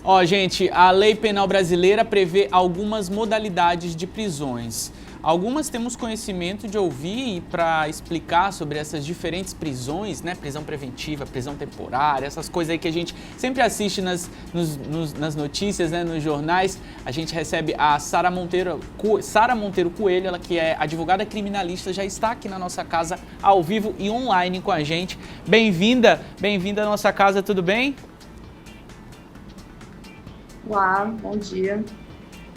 Ó, gente, a lei penal brasileira prevê algumas modalidades de prisões. Algumas temos conhecimento de ouvir para explicar sobre essas diferentes prisões, né? Prisão preventiva, prisão temporária, essas coisas aí que a gente sempre assiste nas notícias, né? Nos jornais. A gente recebe a Sara Monteiro Coelho, ela que é advogada criminalista, já está aqui na nossa casa ao vivo e online com a gente. Bem-vinda à nossa casa, tudo bem? Olá, bom dia.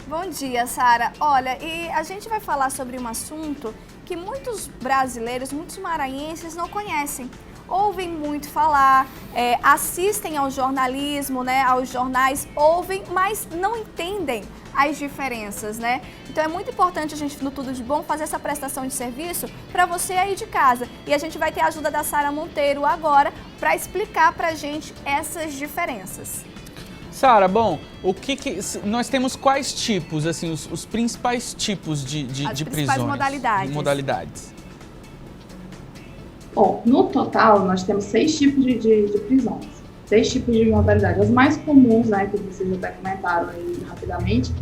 Bom dia, Sara. Olha, e a gente vai falar sobre um assunto que muitos brasileiros, muitos maranhenses não conhecem. Ouvem muito falar, assistem ao jornalismo, né, aos jornais, ouvem, mas não entendem as diferenças, né? Então é muito importante a gente, no Tudo de Bom, fazer essa prestação de serviço para você aí de casa. E a gente vai ter a ajuda da Sara Monteiro agora para explicar para a gente essas diferenças. Sara, bom, nós temos quais tipos, assim, os principais tipos de prisões? As principais modalidades. Bom, no total, nós temos 6 tipos de prisões, 6 tipos de modalidades. As mais comuns, né, que vocês até comentaram aí rapidamente,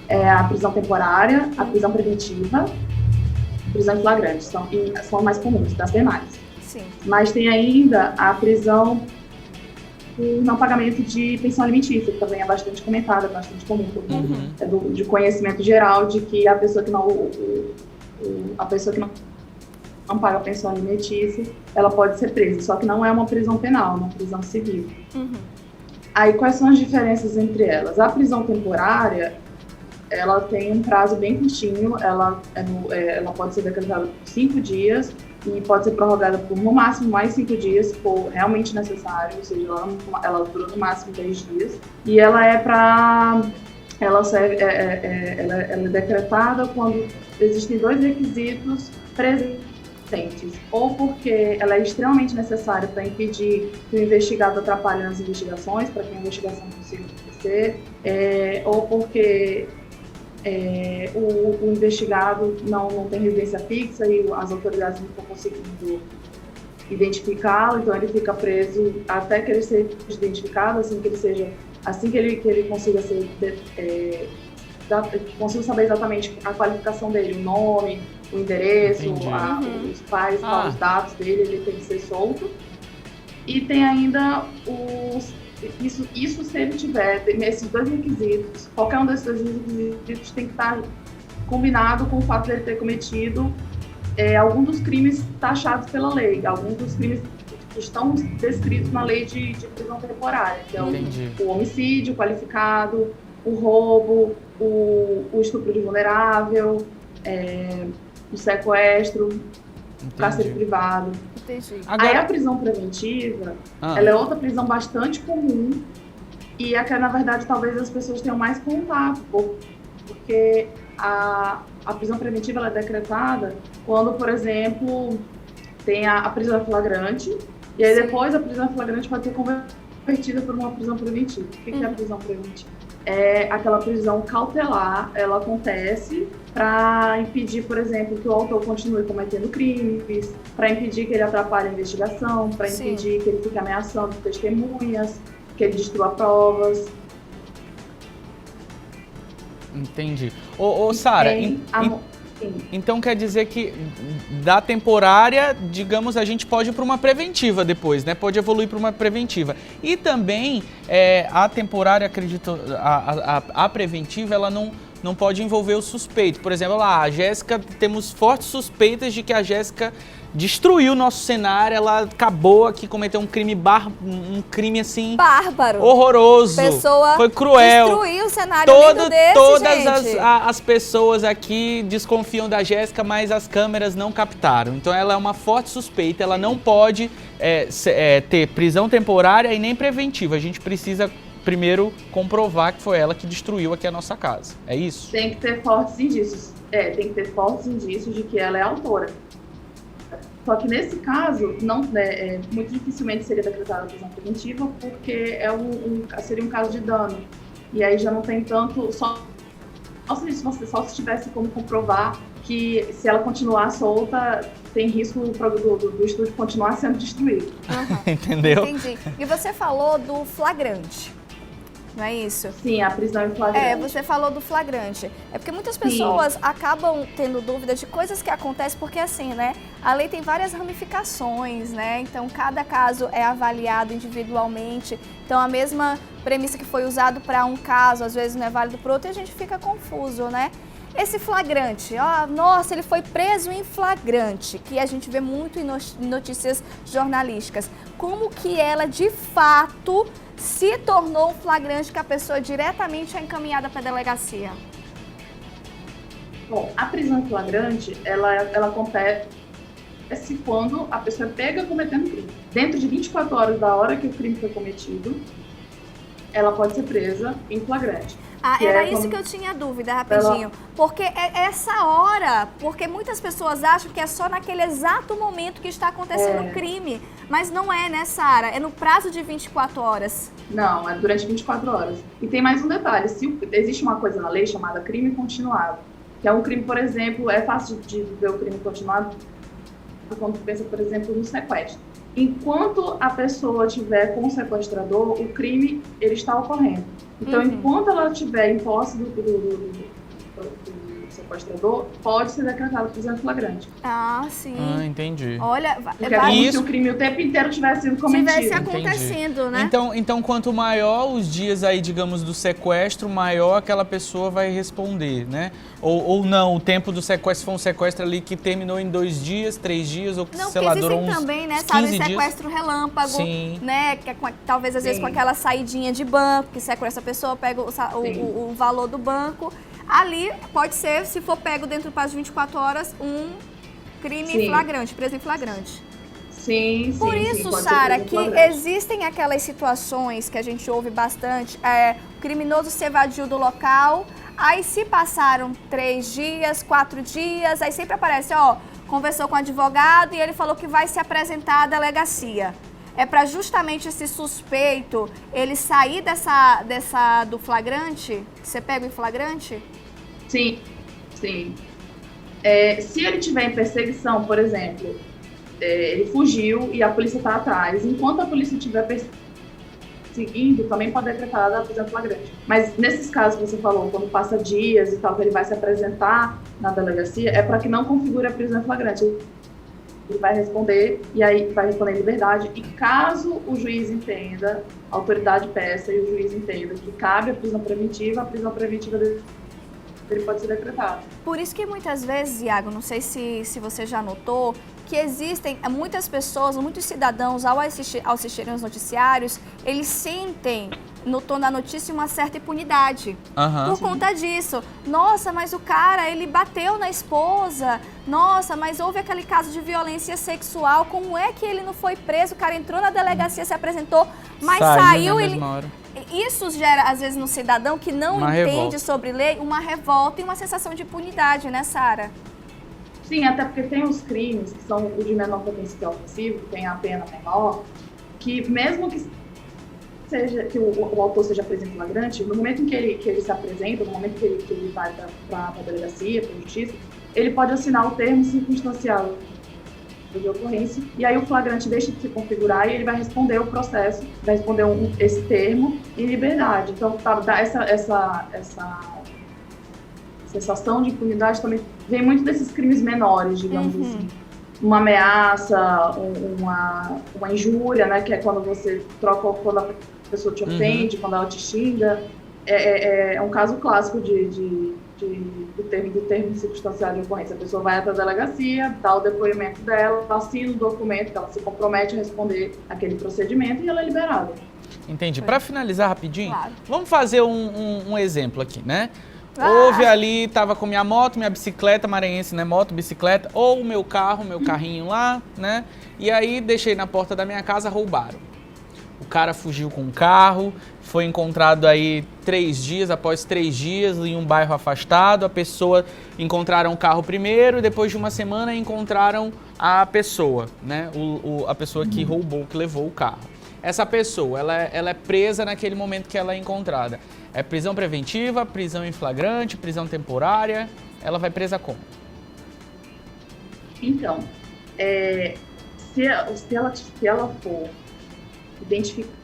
é a prisão temporária, a prisão preventiva, a prisão em flagrante, são mais comuns, das penais. Sim. Mas tem ainda a prisão por não pagamento de pensão alimentícia, que também é bastante comentada, bastante comum, é de conhecimento geral de que a pessoa que não paga a pensão alimentícia, ela pode ser presa, só que não é uma prisão penal, é uma prisão civil. Aí, quais são as diferenças entre elas? A prisão temporária, ela tem um prazo bem curtinho, ela pode ser decretada por 5 dias, e pode ser prorrogada por, no máximo, mais 5 dias, se for realmente necessário, ou seja, ela dura no máximo 10 dias. E ela é decretada quando existem 2 requisitos presentes, ou porque ela é extremamente necessária para impedir que o investigado atrapalhe nas investigações, para que a investigação consiga acontecer, ou porque o investigado não tem residência fixa e as autoridades não estão conseguindo identificá-lo, então ele fica preso até que ele seja identificado, assim que ele consiga consiga saber exatamente a qualificação dele, o nome, o endereço, os pais, os dados dele, ele tem que ser solto. E tem ainda isso se ele tiver esses 2 requisitos, qualquer um desses 2 requisitos tem que estar combinado com o fato de ele ter cometido algum dos crimes taxados pela lei, alguns dos crimes que estão descritos na lei de prisão temporária, que é o homicídio qualificado, o roubo, o estupro de vulnerável, o sequestro, o cárcere privado. Agora... Aí a prisão preventiva, ela é outra prisão bastante comum e é que, na verdade, talvez as pessoas tenham mais contato, porque a prisão preventiva ela é decretada quando, por exemplo, tem a prisão flagrante e aí depois a prisão flagrante pode ser convertida por uma prisão preventiva. O que é a prisão preventiva? É aquela prisão cautelar, ela acontece para impedir, por exemplo, que o autor continue cometendo crimes, para impedir que ele atrapalhe a investigação, para impedir que ele fique ameaçando testemunhas, que ele destrua provas. Entendi. Ô Sara, então quer dizer que da temporária, digamos, a gente pode ir para uma preventiva depois, né? Pode evoluir para uma preventiva. E também a temporária, acredito, a preventiva, ela não pode envolver o suspeito. Por exemplo, lá, a Jéssica, temos fortes suspeitas de que a Jéssica destruiu o nosso cenário, ela acabou aqui, cometeu um crime assim... bárbaro. Horroroso. Pessoa foi cruel. Destruiu o cenário lindo desse, Todas gente. as pessoas aqui desconfiam da Jéssica, mas as câmeras não captaram. Então ela é uma forte suspeita, ela não pode ter prisão temporária e nem preventiva. A gente precisa primeiro comprovar que foi ela que destruiu aqui a nossa casa. É isso? Tem que ter fortes indícios. Tem que ter fortes indícios de que ela é autora. Só que nesse caso, muito dificilmente seria decretada a prisão preventiva, porque seria um caso de dano. E aí já não tem tanto... Só se tivesse como comprovar que se ela continuar solta, tem risco do estúdio continuar sendo destruído. Uhum. Entendeu? Entendi. E você falou do flagrante. não é isso? Sim, a prisão em flagrante. Você falou do flagrante. É porque muitas pessoas acabam tendo dúvidas de coisas que acontecem, porque assim, né? A lei tem várias ramificações, né? Então, cada caso é avaliado individualmente. Então, a mesma premissa que foi usado para um caso, às vezes não é válido para outro, e a gente fica confuso, né? Esse flagrante, nossa, ele foi preso em flagrante, que a gente vê muito em notícias jornalísticas. Como que ela, de fato, se tornou um flagrante que a pessoa diretamente é encaminhada para a delegacia? Bom, a prisão em flagrante, ela acontece quando a pessoa é pega cometendo crime. Dentro de 24 horas da hora que o crime foi cometido, ela pode ser presa em flagrante. Era isso que eu tinha dúvida, rapidinho. Porque é essa hora, porque muitas pessoas acham que é só naquele exato momento que está acontecendo o crime. Mas não é, né, Sara? É no prazo de 24 horas. Não, é durante 24 horas. E tem mais um detalhe, existe uma coisa na lei chamada crime continuado, que é um crime, por exemplo, é fácil de ver o crime continuado quando pensa, por exemplo, no sequestro. Enquanto a pessoa estiver com o sequestrador, o crime ele está ocorrendo. Então, enquanto ela estiver em posse do sequestrador, pode ser decretado prisão em flagrante. Sim. Entendi. Olha, porque é como se o crime o tempo inteiro tivesse sido cometido. Tivesse acontecendo, né? Então, quanto maior os dias aí, digamos, do sequestro, maior aquela pessoa vai responder, né? Ou não, o tempo do sequestro, se for um sequestro ali que terminou em 2 dias, 3 dias, ou sei lá, durou uns também, né? 15 Sabe, dias. sequestro relâmpago, Sim. né? Que é talvez às vezes com aquela saidinha de banco, que sequestra a pessoa, pega o valor do banco. Ali pode ser, se for pego dentro do prazo de 24 horas, um crime flagrante, preso em flagrante. Sim. Por isso, Sara, que existem aquelas situações que a gente ouve bastante, o criminoso se evadiu do local, aí se passaram 3 dias, 4 dias, aí sempre aparece, conversou com o advogado e ele falou que vai se apresentar à delegacia. É para justamente esse suspeito, ele sair do flagrante? Você pega em flagrante? Sim. Se ele tiver em perseguição, por exemplo, ele fugiu e a polícia está atrás. Enquanto a polícia estiver perseguindo, também pode decretar a prisão em flagrante. Mas nesses casos que você falou, quando passa dias e tal, que ele vai se apresentar na delegacia, é para que não configure a prisão em flagrante. Ele vai responder, e aí vai responder em liberdade. E caso o juiz entenda, a autoridade peça e o juiz entenda que cabe a prisão preventiva dele pode ser decretada. Por isso que muitas vezes, Iago, não sei se você já notou, que existem muitas pessoas, muitos cidadãos, ao assistirem os noticiários, eles sentem no tom da notícia uma certa impunidade. Por conta disso. Nossa, mas o cara, ele bateu na esposa. Nossa, mas houve aquele caso de violência sexual. Como é que ele não foi preso? O cara entrou na delegacia, se apresentou, mas saiu. Isso gera, às vezes, no cidadão que não entende sobre lei, uma revolta e uma sensação de impunidade, né, Sara? Sim, até porque tem os crimes que são o de menor potencial ofensivo, que tem a pena menor, que mesmo que o autor seja preso em flagrante, no momento em que ele se apresenta, no momento que ele vai para a delegacia, para a justiça, ele pode assinar o termo circunstancial de ocorrência, e aí o flagrante deixa de se configurar e ele vai responder o processo, vai responder esse termo em liberdade. Então, dá essa sensação de impunidade também vem muito desses crimes menores, digamos assim. Uma ameaça, uma injúria, né, que é quando você troca, quando a pessoa te ofende, quando ela te xinga. É um caso clássico do termo circunstancial de ocorrência. A pessoa vai até a delegacia, dá o depoimento dela, assina o documento que ela se compromete a responder aquele procedimento e ela é liberada. Entendi. Para finalizar rapidinho, claro, vamos fazer um exemplo aqui, né? Houve ali, tava com minha moto, minha bicicleta maranhense, né? Moto, bicicleta, ou o meu carro, meu carrinho lá, né? E aí deixei na porta da minha casa, roubaram. O cara fugiu com o carro, foi encontrado aí após 3 dias, em um bairro afastado. A pessoa, encontraram o carro primeiro, depois de uma semana encontraram a pessoa, né? A pessoa que roubou, que levou o carro. Essa pessoa, ela é presa naquele momento que ela é encontrada. É prisão preventiva, prisão em flagrante, prisão temporária. Ela vai presa como? Então, se ela for identificada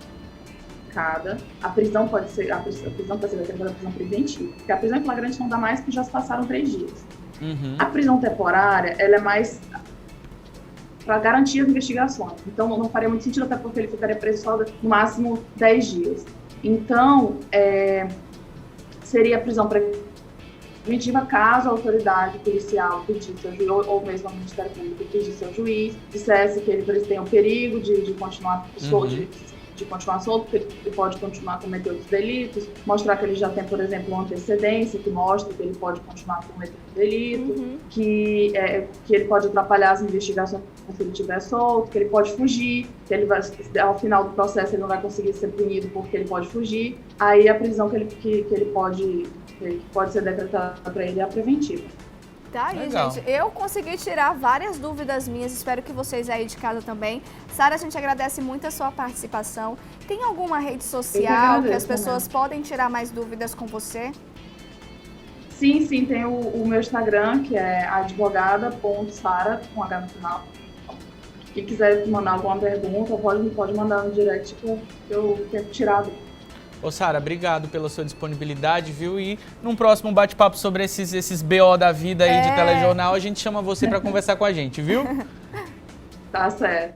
qualificada, a prisão pode ser decretada a prisão preventiva, porque a prisão em flagrante não dá mais porque já se passaram 3 dias. A prisão temporária, ela é mais para garantir as investigações. Então, não faria muito sentido, até porque ele ficaria preso só no máximo 10 dias. Então, seria a prisão preventiva caso a autoridade policial pedisse ao juiz, ou mesmo o Ministério Público pedisse ao juiz, dissesse que eles têm o perigo de continuar de continuar solto, porque ele pode continuar cometendo os delitos, mostrar que ele já tem, por exemplo, uma antecedência que mostra que ele pode continuar cometendo delito, que ele pode atrapalhar as investigações se ele estiver solto, que ele pode fugir, que ele vai, ao final do processo ele não vai conseguir ser punido porque ele pode fugir. Aí a prisão que pode ser decretada para ele é a preventiva. Tá aí, Legal. gente. Eu consegui tirar várias dúvidas minhas, espero que vocês aí de casa também. Sara, a gente agradece muito a sua participação. Tem alguma rede social que as pessoas podem tirar mais dúvidas com você? Sim, tem o meu Instagram, que é advogada.sara, com H no final. Quem quiser mandar alguma pergunta, pode mandar no direct que eu tento tirar. Ô Sara, obrigado pela sua disponibilidade, viu? E num próximo bate-papo sobre esses BO da vida aí de telejornal, a gente chama você para conversar com a gente, viu? Tá certo.